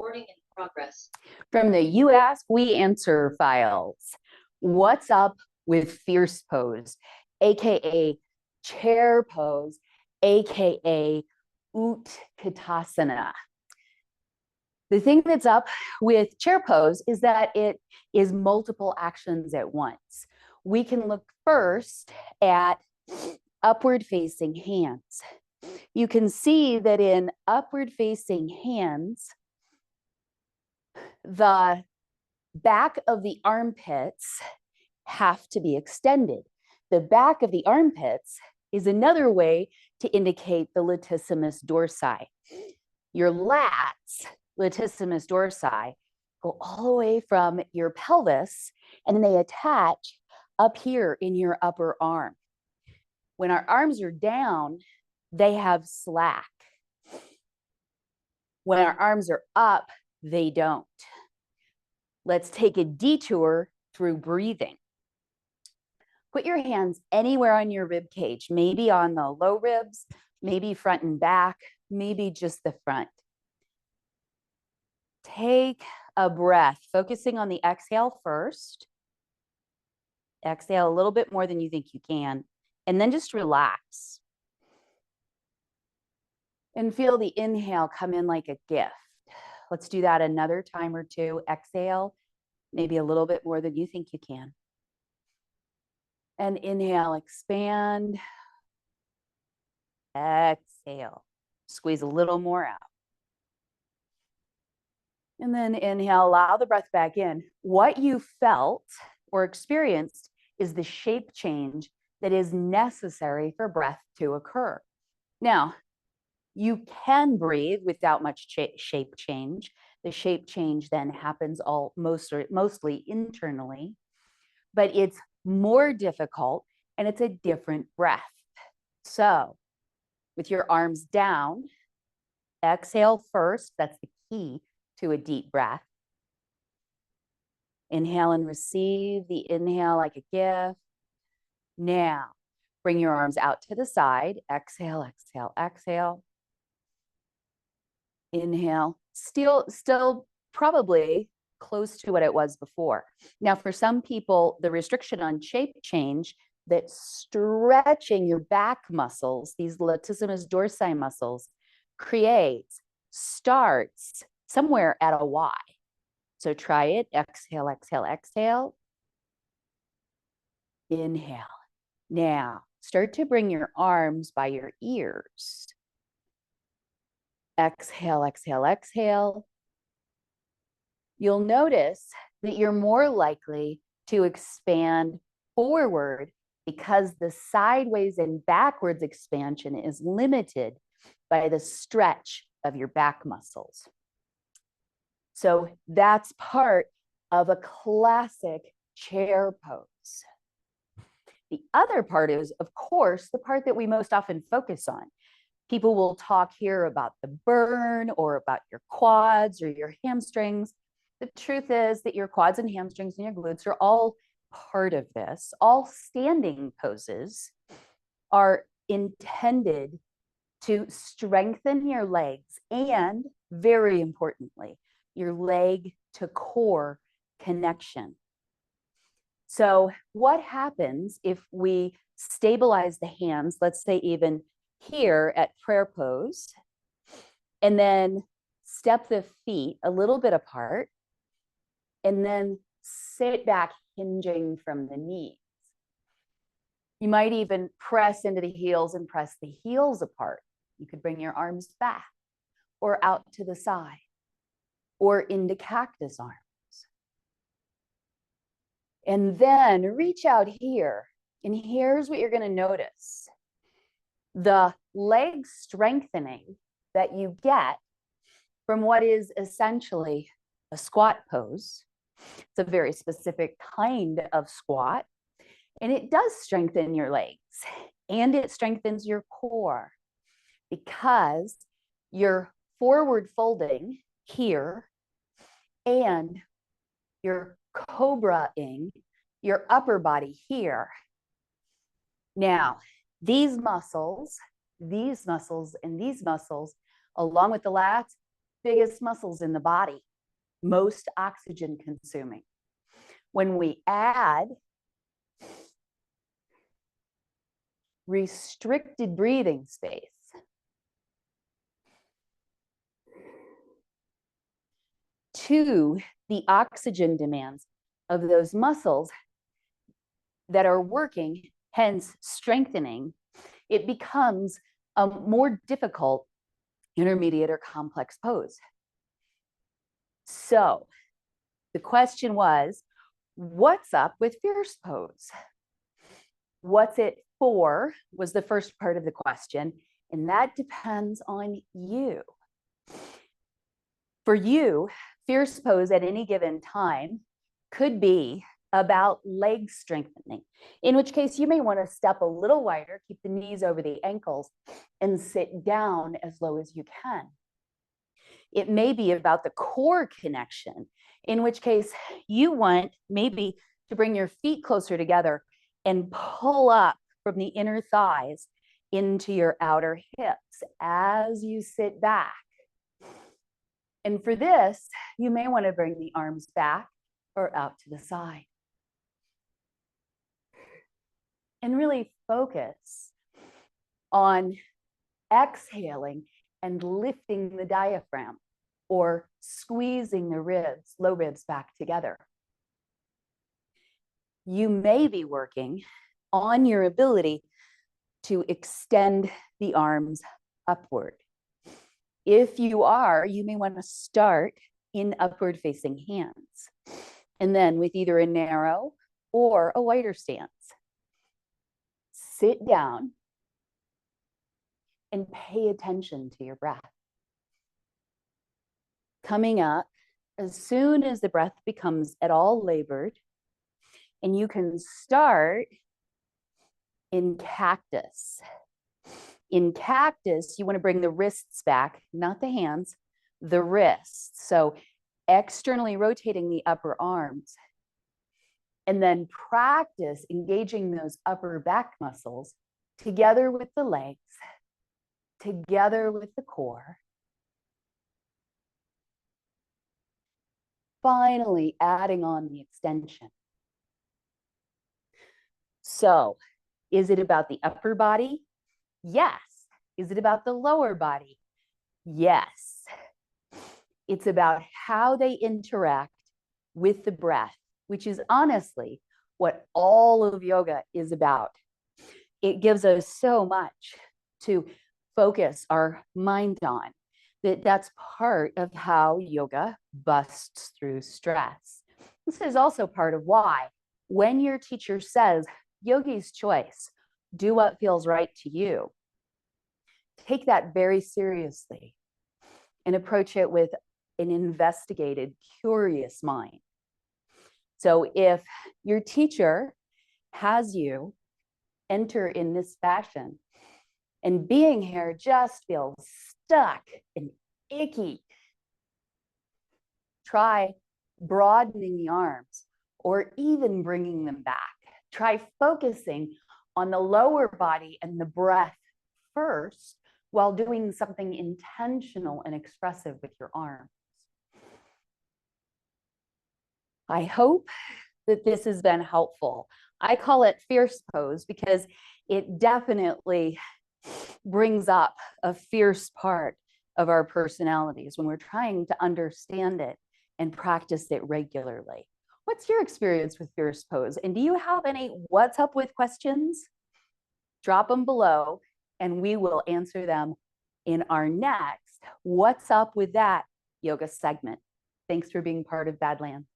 Recording in progress. From the You Ask, We Answer files. What's up with fierce pose, aka chair pose, aka Utkatasana? The thing that's up with chair pose is that it is multiple actions at once. We can look first at upward facing hands. You can see that in upward facing hands, the back of the armpits have to be extended. The back of the armpits is another way to indicate the latissimus dorsi. Your lats, latissimus dorsi, go all the way from your pelvis and then they attach up here in your upper arm. When our arms are down, they have slack. When our arms are up, they don't. Let's take a detour through breathing. Put your hands anywhere on your rib cage, maybe on the low ribs, maybe front and back, maybe just the front. Take a breath, focusing on the exhale first. Exhale a little bit more than you think you can, and then just relax. And feel the inhale come in like a gift. Let's do that another time or two. Exhale, maybe a little bit more than you think you can. And inhale, expand. Exhale, squeeze a little more out. And then inhale, allow the breath back in. What you felt or experienced is the shape change that is necessary for breath to occur. Now, you can breathe without much shape change. The shape change then happens mostly internally, but it's more difficult and it's a different breath. So with your arms down, exhale first. That's the key to a deep breath. Inhale and receive the inhale like a gift. Now, bring your arms out to the side. Exhale, exhale, exhale. Inhale, still probably close to what it was before. Now, for some people, the restriction on shape change, that stretching your back muscles, these latissimus dorsi muscles, starts somewhere at a Y. So try it. Exhale, exhale, exhale. Inhale. Now, start to bring your arms by your ears. Exhale, exhale, exhale. You'll notice that you're more likely to expand forward because the sideways and backwards expansion is limited by the stretch of your back muscles. So that's part of a classic chair pose. The other part is, of course, the part that we most often focus on. People will talk here about the burn or about your quads or your hamstrings. The truth is that your quads and hamstrings and your glutes are all part of this. All standing poses are intended to strengthen your legs and, very importantly, your leg to core connection. So what happens if we stabilize the hands, let's say even here at prayer pose, and then step the feet a little bit apart, and then sit back hinging from the knees. You might even press into the heels and press the heels apart. You could bring your arms back or out to the side or into cactus arms. And then reach out here. And here's what you're going to notice. The leg strengthening that you get from what is essentially a squat pose. It's a very specific kind of squat, and it does strengthen your legs and it strengthens your core because you're forward folding here and you're cobraing your upper body here. Now, these muscles, and these muscles, along with the lats, biggest muscles in the body, most oxygen consuming. When we add restricted breathing space to the oxygen demands of those muscles that are working, hence strengthening, it becomes a more difficult intermediate or complex pose. So the question was, what's up with fierce pose? What's it for was the first part of the question, and that depends on you. For you, fierce pose at any given time could be about leg strengthening, in which case you may want to step a little wider, keep the knees over the ankles, and sit down as low as you can. It may be about the core connection, in which case you want maybe to bring your feet closer together and pull up from the inner thighs into your outer hips as you sit back. And for this, you may want to bring the arms back or out to the side. And really focus on exhaling and lifting the diaphragm or squeezing the ribs, low ribs back together. You may be working on your ability to extend the arms upward. If you are, you may want to start in upward facing hands, and then with either a narrow or a wider stance. Sit down and pay attention to your breath. Coming up, as soon as the breath becomes at all labored, and you can start in cactus. In cactus, you want to bring the wrists back, not the hands, the wrists. So externally rotating the upper arms. And then practice engaging those upper back muscles together with the legs, together with the core. Finally, adding on the extension. So, is it about the upper body? Yes. Is it about the lower body? Yes. It's about how they interact with the breath, which is honestly what all of yoga is about. It gives us so much to focus our mind on. That's part of how yoga busts through stress. This is also part of why when your teacher says, yogi's choice, do what feels right to you, take that very seriously and approach it with an investigated, curious mind. So if your teacher has you enter in this fashion and being here just feels stuck and icky, try broadening the arms or even bringing them back. Try focusing on the lower body and the breath first while doing something intentional and expressive with your arms. I hope that this has been helpful. I call it fierce pose because it definitely brings up a fierce part of our personalities when we're trying to understand it and practice it regularly. What's your experience with fierce pose? And do you have any what's up with questions? Drop them below and we will answer them in our next What's Up With That yoga segment. Thanks for being part of Badlands.